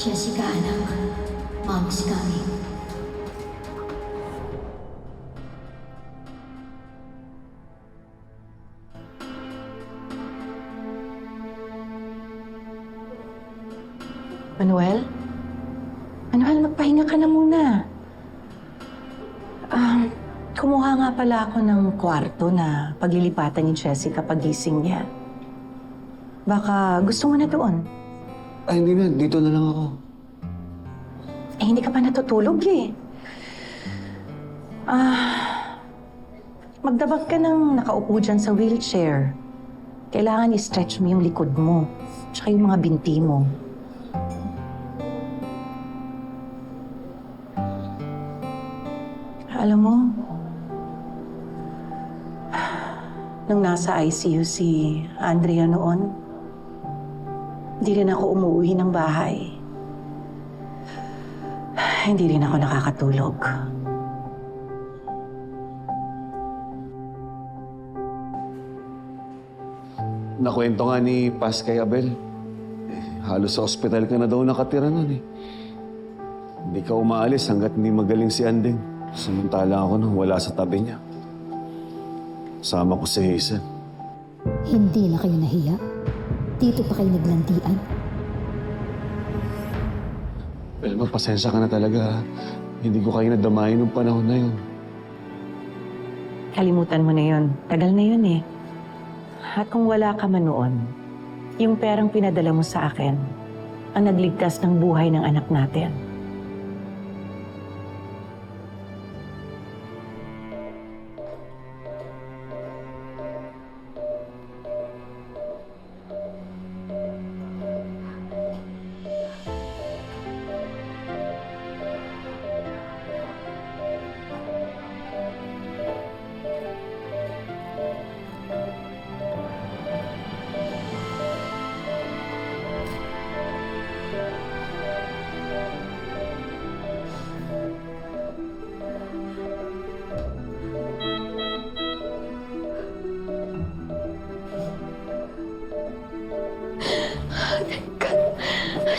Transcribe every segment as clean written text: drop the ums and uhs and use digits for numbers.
Jessica, anak. Mom's coming. Manuel? Manuel, magpahinga ka na muna. Kumuha nga pala ako ng kwarto na paglilipatan ni Jessica pagising niya. Baka gusto mo na doon. Ay, hindi na. Dito na lang ako. Eh, hindi ka pa natutulog eh. Magdabag ka ng nakaupo dyan sa wheelchair. Kailangan i-stretch mo yung likod mo, tsaka yung mga binti mo. Alam mo, nung nasa ICU si Andrea noon, hindi rin ako umuwi ng bahay. Hindi rin ako nakakatulog. Nakwento nga ni Paz kay Abel. Halos sa ospital ka na daw nakatira nun eh. Hindi ka umaalis hanggat hindi magaling si Andeng. Samantala ako nung wala sa tabi niya. Sama ko si Hazel. Hindi na kayo nahiya? Dito pa kayo naglandian? Well, magpasensya ka na talaga. Hindi ko kayo nadamayin nung panahon na yun. Kalimutan mo na yun. Tagal na yun eh. At kung wala ka man noon, yung perang pinadala mo sa akin, ang nagligtas ng buhay ng anak natin.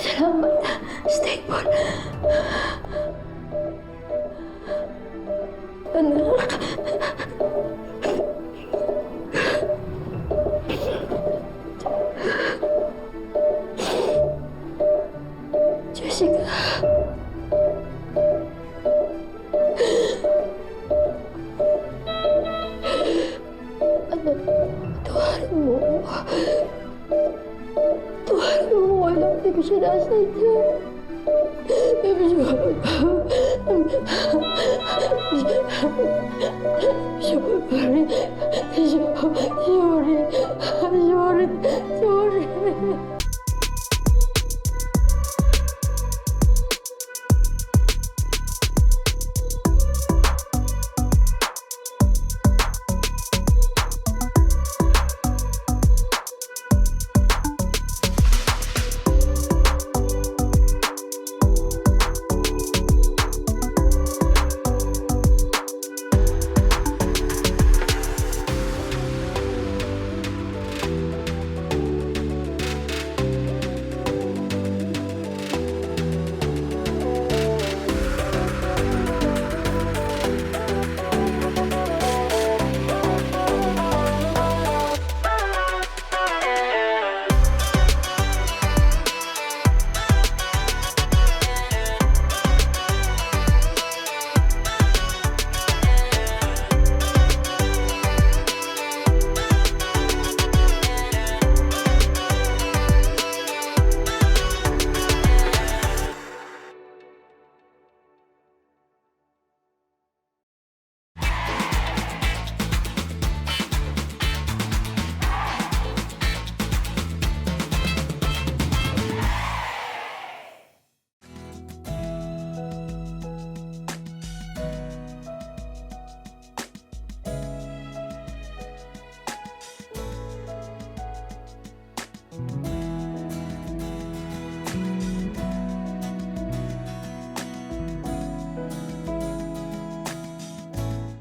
Salamat. Stable. Anak. Jessica. Anak, patawarin mo. Tuwarin mo, anak. Hindi ko siya nasadya. I'm sorry. Sorry. Sorry. Sorry. Sorry.